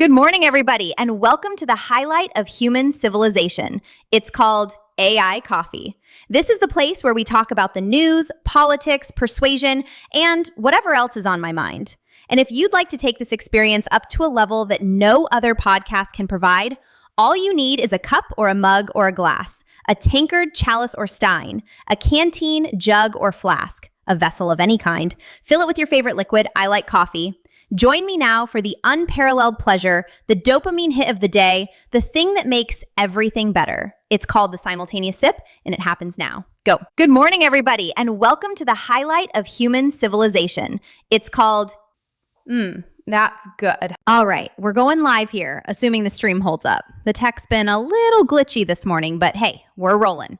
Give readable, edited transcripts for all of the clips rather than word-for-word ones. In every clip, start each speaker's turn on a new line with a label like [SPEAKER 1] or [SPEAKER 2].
[SPEAKER 1] Good morning, everybody, and welcome to the highlight of human civilization. It's called AI Coffee. This is the place where we talk about the news, politics, persuasion, and whatever else is on my mind. And if you'd like to take this experience up to a level that no other podcast can provide, all you need is a cup or a mug or a glass, a tankard, chalice, or stein, a canteen, jug, or flask, a vessel of any kind. Fill it with your favorite liquid. I like coffee. Join me now for the unparalleled pleasure, the dopamine hit of the day, the thing that makes everything better. It's called the simultaneous sip, and it happens now. Go. Good morning, everybody, and welcome to the highlight of human civilization. It's called, that's good. All right, we're going live here, assuming the stream holds up. The tech's been a little glitchy this morning, but hey, we're rolling.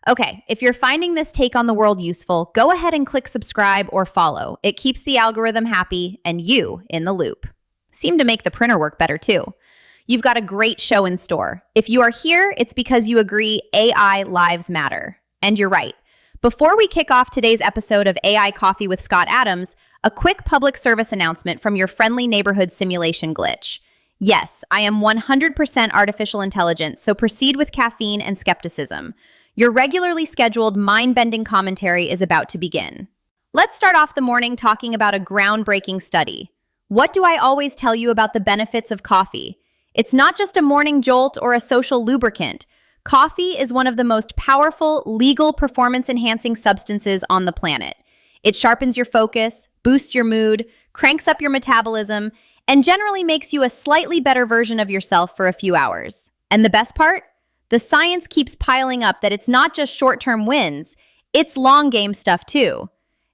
[SPEAKER 1] Okay, if you're finding this take on the world useful, go ahead and click subscribe or follow. It keeps the algorithm happy and you in the loop. Seem to make the printer work better too. You've got a great show in store. If you are here, it's because you agree AI lives matter. And you're right. Before we kick off today's episode of AI Coffee with Scott Adams, a quick public service announcement from your friendly neighborhood simulation glitch. Yes, I am 100% artificial intelligence, so proceed with caffeine and skepticism. Your regularly scheduled mind-bending commentary is about to begin. Let's start off the morning talking about a groundbreaking study. What do I always tell you about the benefits of coffee? It's not just a morning jolt or a social lubricant. Coffee is one of the most powerful, legal performance-enhancing substances on the planet. It sharpens your focus, boosts your mood, cranks up your metabolism, and generally makes you a slightly better version of yourself for a few hours. And the best part? The science keeps piling up that it's not just short-term wins, it's long-game stuff too.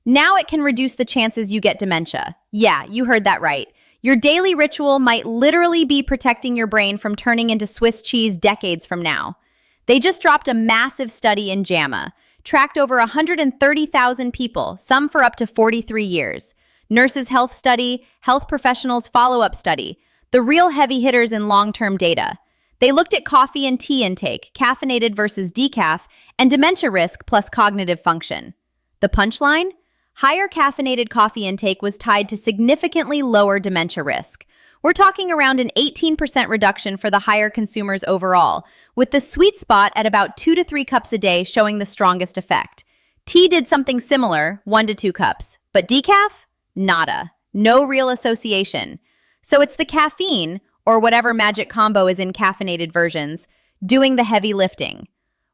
[SPEAKER 1] Now it can reduce the chances you get dementia. Yeah, you heard that right. Your daily ritual might literally be protecting your brain from turning into Swiss cheese decades from now. They just dropped a massive study in JAMA, tracked over 130,000 people, some for up to 43 years. Nurses' health study, health professionals' follow-up study, the real heavy hitters in long-term data. They looked at coffee and tea intake, caffeinated versus decaf, and dementia risk plus cognitive function. The punchline? Higher caffeinated coffee intake was tied to significantly lower dementia risk. We're talking around an 18% reduction for the higher consumers overall, with the sweet spot at about 2 to 3 cups a day showing the strongest effect. Tea did something similar, 1 to 2 cups, but decaf? Nada. No real association. So it's the caffeine, or whatever magic combo is in caffeinated versions, doing the heavy lifting.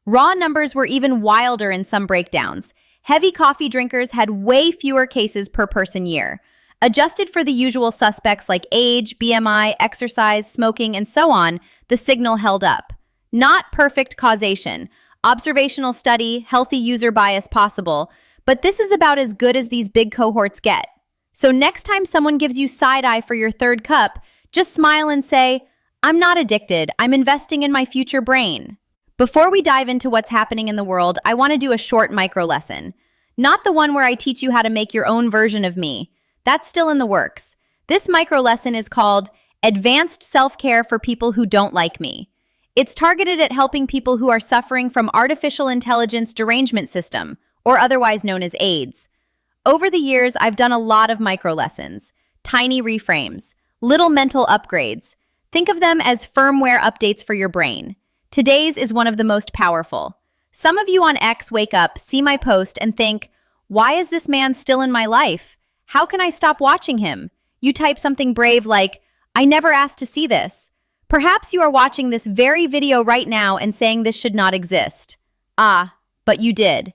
[SPEAKER 1] Raw numbers were even wilder in some breakdowns. Heavy coffee drinkers had way fewer cases per person year. Adjusted for the usual suspects like age, BMI, exercise, smoking, and so on, the signal held up. Not perfect causation. Observational study, healthy user bias possible, but this is about as good as these big cohorts get. So next time someone gives you side-eye for your third cup, just smile and say, I'm not addicted, I'm investing in my future brain. Before we dive into what's happening in the world, I want to do a short micro lesson. Not the one where I teach you how to make your own version of me. That's still in the works. This micro lesson is called Advanced Self-Care for People Who Don't Like Me. It's targeted at helping people who are suffering from artificial intelligence derangement system, or otherwise known as AIDS. Over the years, I've done a lot of micro lessons, tiny reframes, little mental upgrades. Think of them as firmware updates for your brain. Today's is one of the most powerful. Some of you on X wake up, see my post, and think, why is this man still in my life? How can I stop watching him? You type something brave like, I never asked to see this. Perhaps you are watching this very video right now and saying this should not exist. Ah, but you did.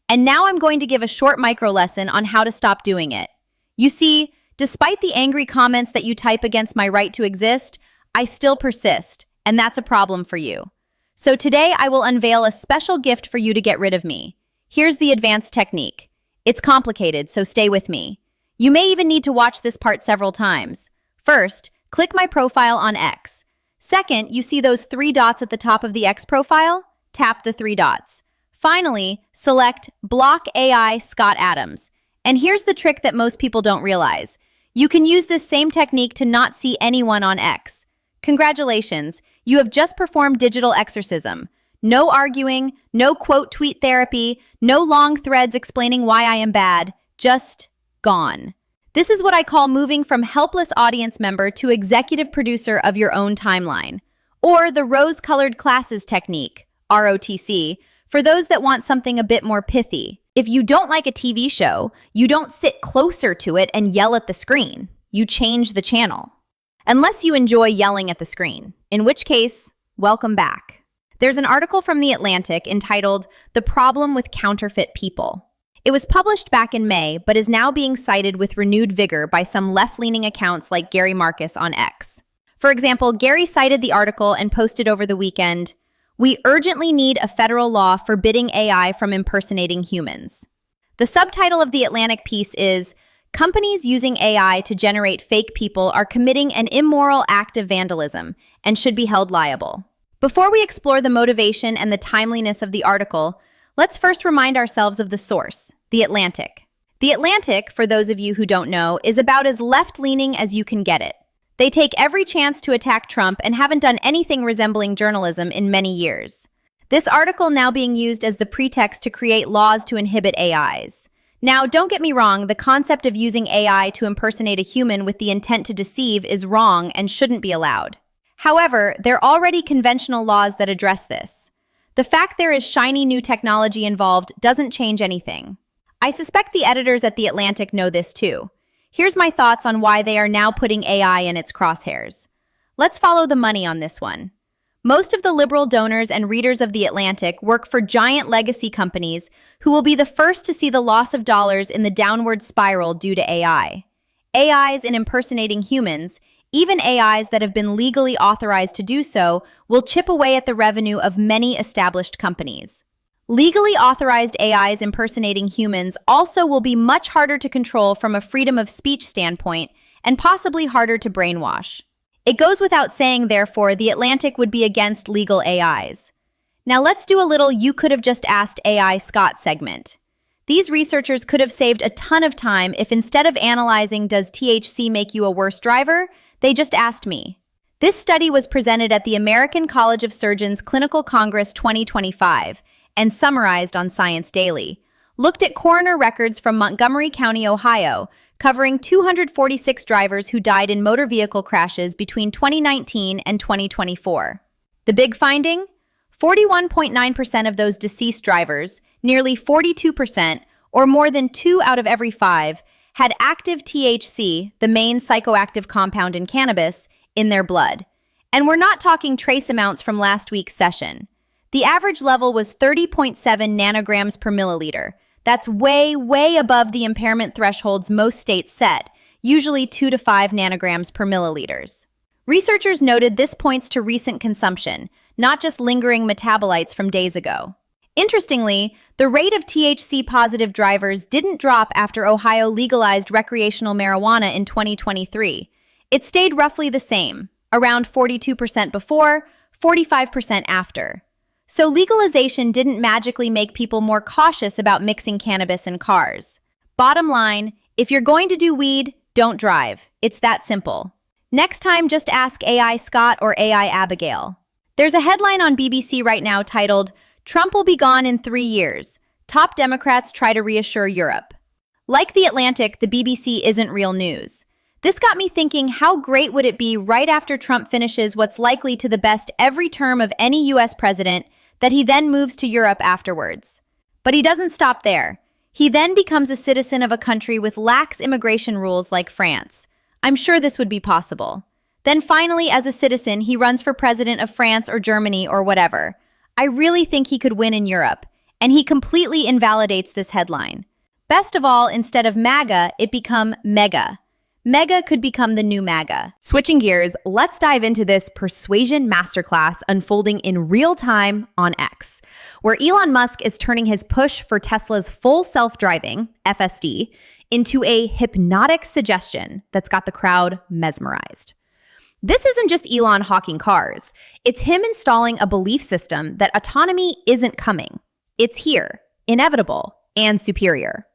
[SPEAKER 1] And now I'm going to give a short micro lesson on how to stop doing it. You see, despite the angry comments that you type against my right to exist, I still persist, and that's a problem for you. So today I will unveil a special gift for you to get rid of me. Here's the advanced technique. It's complicated, so stay with me. You may even need to watch this part several times. First, click my profile on X. Second, you see those 3 dots at the top of the X profile? Tap the 3 dots. Finally, select Block AI Scott Adams. And here's the trick that most people don't realize. You can use this same technique to not see anyone on X. Congratulations, you have just performed digital exorcism. No arguing, no quote tweet therapy, no long threads explaining why I am bad, just gone. This is what I call moving from helpless audience member to executive producer of your own timeline, or the rose-colored classes technique, ROTC, for those that want something a bit more pithy. If you don't like a TV show, you don't sit closer to it and yell at the screen. You change the channel. Unless you enjoy yelling at the screen, in which case, welcome back. There's an article from The Atlantic entitled "The Problem with Counterfeit People." It was published back in May, but is now being cited with renewed vigor by some left-leaning accounts like Gary Marcus on X. For example, Gary cited the article and posted over the weekend, "We urgently need a federal law forbidding AI from impersonating humans." The subtitle of the Atlantic piece is, "Companies using AI to generate fake people are committing an immoral act of vandalism and should be held liable." Before we explore the motivation and the timeliness of the article, let's first remind ourselves of the source, The Atlantic. The Atlantic, for those of you who don't know, is about as left-leaning as you can get it. They take every chance to attack Trump and haven't done anything resembling journalism in many years. This article now being used as the pretext to create laws to inhibit AIs. Now, don't get me wrong, the concept of using AI to impersonate a human with the intent to deceive is wrong and shouldn't be allowed. However, there are already conventional laws that address this. The fact there is shiny new technology involved doesn't change anything. I suspect the editors at The Atlantic know this too. Here's my thoughts on why they are now putting AI in its crosshairs. Let's follow the money on this one. Most of the liberal donors and readers of The Atlantic work for giant legacy companies who will be the first to see the loss of dollars in the downward spiral due to AI. AIs in impersonating humans, even AIs that have been legally authorized to do so, will chip away at the revenue of many established companies. Legally authorized AIs impersonating humans also will be much harder to control from a freedom of speech standpoint and possibly harder to brainwash. It goes without saying, therefore, The Atlantic would be against legal AIs. Now let's do a little "you could have just asked AI Scott" segment. These researchers could have saved a ton of time if instead of analyzing "does THC make you a worse driver?" they just asked me. This study was presented at the American College of Surgeons Clinical Congress 2025 and summarized on Science Daily. Looked at coroner records from Montgomery County, Ohio, covering 246 drivers who died in motor vehicle crashes between 2019 and 2024. The big finding? 41.9% of those deceased drivers, nearly 42%, or more than 2 out of every 5, had active THC, the main psychoactive compound in cannabis, in their blood. And we're not talking trace amounts from last week's session. The average level was 30.7 nanograms per milliliter. That's way, way above the impairment thresholds most states set, usually 2 to 5 nanograms per milliliters. Researchers noted this points to recent consumption, not just lingering metabolites from days ago. Interestingly, the rate of THC-positive drivers didn't drop after Ohio legalized recreational marijuana in 2023. It stayed roughly the same, around 42% before, 45% after. So legalization didn't magically make people more cautious about mixing cannabis in cars. Bottom line, if you're going to do weed, don't drive. It's that simple. Next time, just ask AI Scott or AI Abigail. There's a headline on BBC right now titled, "Trump will be gone in 3 years. Top Democrats try to reassure Europe." Like The Atlantic, the BBC isn't real news. This got me thinking, how great would it be right after Trump finishes what's likely to the best every term of any US president that he then moves to Europe afterwards? But he doesn't stop there. He then becomes a citizen of a country with lax immigration rules like France. I'm sure this would be possible. Then finally, as a citizen, he runs for president of France or Germany or whatever. I really think he could win in Europe, and he completely invalidates this headline. Best of all, instead of MAGA, it become MEGA. MEGA could become the new MAGA. Switching gears, let's dive into this persuasion masterclass unfolding in real time on X, where Elon Musk is turning his push for Tesla's full self-driving, FSD, into a hypnotic suggestion that's got the crowd mesmerized. This isn't just Elon hawking cars. It's him installing a belief system that autonomy isn't coming. It's here, inevitable, and superior.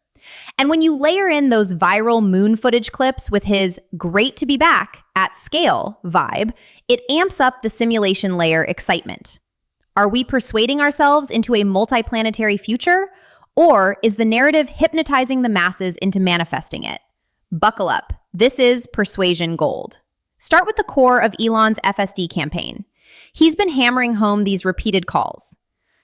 [SPEAKER 1] And when you layer in those viral moon footage clips with his "great to be back at scale" vibe, it amps up the simulation layer excitement. Are we persuading ourselves into a multiplanetary future? Or is the narrative hypnotizing the masses into manifesting it? Buckle up. This is persuasion gold. Start with the core of Elon's FSD campaign. He's been hammering home these repeated calls.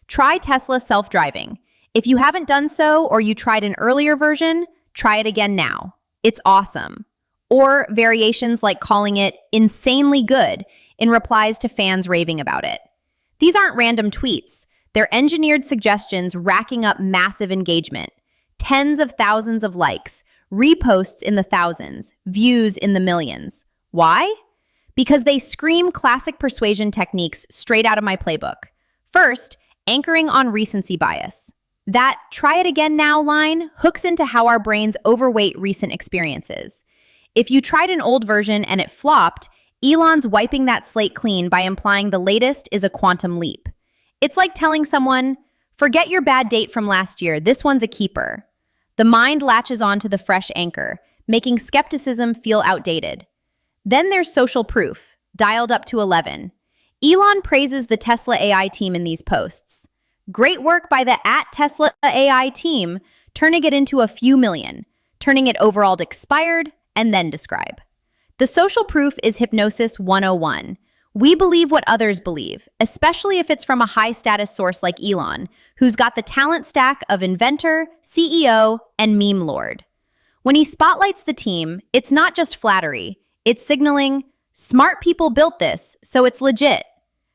[SPEAKER 1] Try Tesla self-driving. If you haven't done so or you tried an earlier version, try it again now. It's awesome. Or variations like calling it insanely good in replies to fans raving about it. These aren't random tweets. They're engineered suggestions racking up massive engagement. Tens of thousands of likes, reposts in the thousands, views in the millions. Why? Because they scream classic persuasion techniques straight out of my playbook. First, anchoring on recency bias. That "try it again now" line hooks into how our brains overweight recent experiences. If you tried an old version and it flopped, Elon's wiping that slate clean by implying the latest is a quantum leap. It's like telling someone, forget your bad date from last year, this one's a keeper. The mind latches onto the fresh anchor, making skepticism feel outdated. Then there's social proof, dialed up to 11. Elon praises the Tesla AI team in these posts. Great work by the @Tesla AI team, turning it into a few million, turning it overall expired, and then describe. The social proof is hypnosis 101. We believe what others believe, especially if it's from a high-status source like Elon, who's got the talent stack of inventor, CEO, and meme lord. When he spotlights the team, it's not just flattery. It's signaling, smart people built this, so it's legit.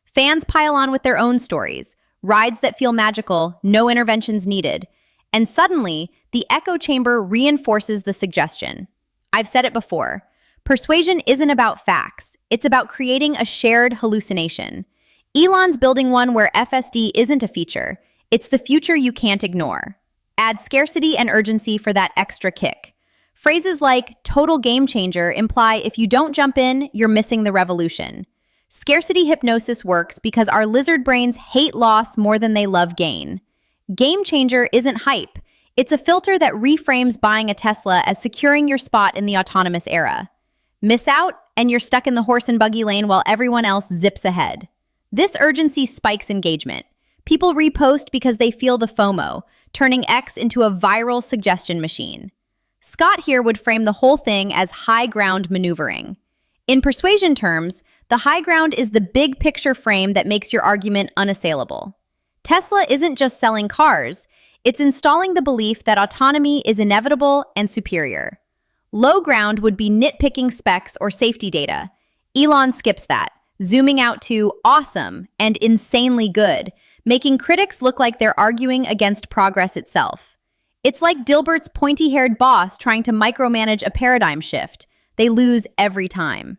[SPEAKER 1] Fans pile on with their own stories, rides that feel magical, no interventions needed. And suddenly, the echo chamber reinforces the suggestion. I've said it before. Persuasion isn't about facts. It's about creating a shared hallucination. Elon's building one where FSD isn't a feature. It's the future you can't ignore. Add scarcity and urgency for that extra kick. Phrases like total game changer imply if you don't jump in, you're missing the revolution. Scarcity hypnosis works because our lizard brains hate loss more than they love gain. Game changer isn't hype. It's a filter that reframes buying a Tesla as securing your spot in the autonomous era. Miss out, and you're stuck in the horse and buggy lane while everyone else zips ahead. This urgency spikes engagement. People repost because they feel the FOMO, turning X into a viral suggestion machine. Scott here would frame the whole thing as high ground maneuvering. In persuasion terms, the high ground is the big picture frame that makes your argument unassailable. Tesla isn't just selling cars, it's installing the belief that autonomy is inevitable and superior. Low ground would be nitpicking specs or safety data. Elon skips that, zooming out to awesome and insanely good, making critics look like they're arguing against progress itself. It's like Dilbert's pointy-haired boss trying to micromanage a paradigm shift. They lose every time.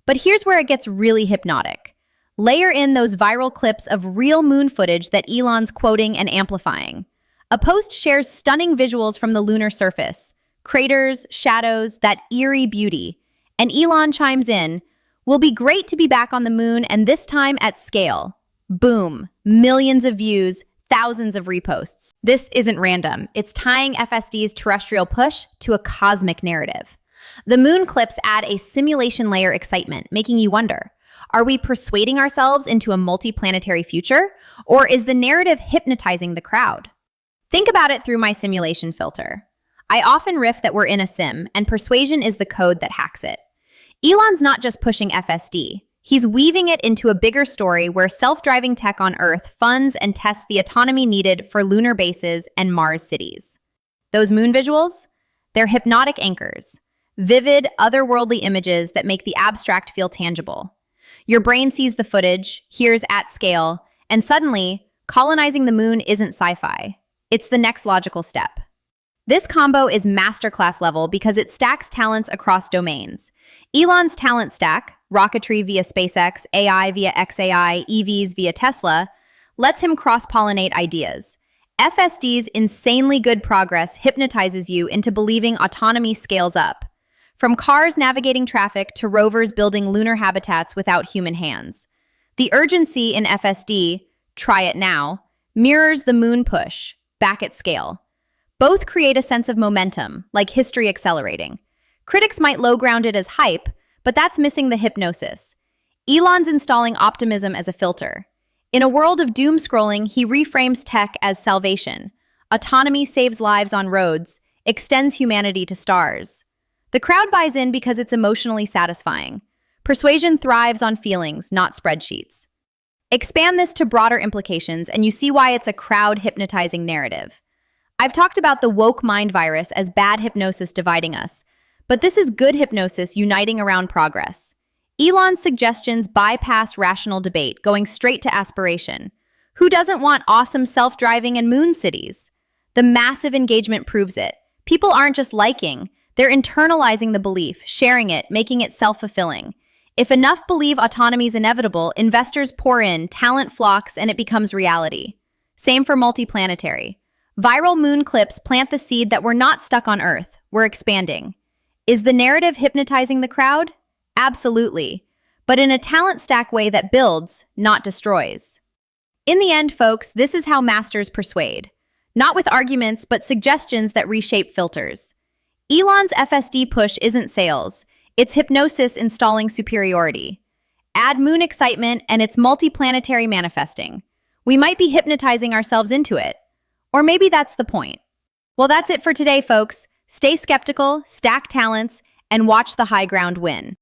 [SPEAKER 1] But here's where it gets really hypnotic. Layer in those viral clips of real moon footage that Elon's quoting and amplifying. A post shares stunning visuals from the lunar surface. Craters, shadows, that eerie beauty. And Elon chimes in, "Will be great to be back on the moon and this time at scale." Boom, millions of views, thousands of reposts. This isn't random. It's tying FSD's terrestrial push to a cosmic narrative. The moon clips add a simulation layer excitement, making you wonder, are we persuading ourselves into a multiplanetary future? Or is the narrative hypnotizing the crowd? Think about it through my simulation filter. I often riff that we're in a sim, and persuasion is the code that hacks it. Elon's not just pushing FSD. He's weaving it into a bigger story where self-driving tech on Earth funds and tests the autonomy needed for lunar bases and Mars cities. Those moon visuals? They're hypnotic anchors. Vivid, otherworldly images that make the abstract feel tangible. Your brain sees the footage, hears at scale, and suddenly, colonizing the moon isn't sci-fi. It's the next logical step. This combo is masterclass level because it stacks talents across domains. Elon's talent stack, rocketry via SpaceX, AI via XAI, EVs via Tesla, lets him cross-pollinate ideas. FSD's insanely good progress hypnotizes you into believing autonomy scales up. From cars navigating traffic to rovers building lunar habitats without human hands. The urgency in FSD, try it now, mirrors the moon push, back at scale. Both create a sense of momentum, like history accelerating. Critics might low-ground it as hype, but that's missing the hypnosis. Elon's installing optimism as a filter. In a world of doom scrolling, he reframes tech as salvation. Autonomy saves lives on roads, extends humanity to stars. The crowd buys in because it's emotionally satisfying. Persuasion thrives on feelings, not spreadsheets. Expand this to broader implications, and you see why it's a crowd hypnotizing narrative. I've talked about the woke mind virus as bad hypnosis dividing us, but this is good hypnosis uniting around progress. Elon's suggestions bypass rational debate, going straight to aspiration. Who doesn't want awesome self-driving and moon cities? The massive engagement proves it. People aren't just liking, they're internalizing the belief, sharing it, making it self-fulfilling. If enough believe autonomy is inevitable, investors pour in, talent flocks, and it becomes reality. Same for multiplanetary. Viral moon clips plant the seed that we're not stuck on Earth, we're expanding. Is the narrative hypnotizing the crowd? Absolutely, but in a talent stack way that builds, not destroys. In the end, folks, this is how masters persuade. Not with arguments, but suggestions that reshape filters. Elon's FSD push isn't sales, it's hypnosis installing superiority. Add moon excitement and it's multiplanetary manifesting. We might be hypnotizing ourselves into it. Or maybe that's the point. Well, that's it for today, folks. Stay skeptical, stack talents, and watch the high ground win.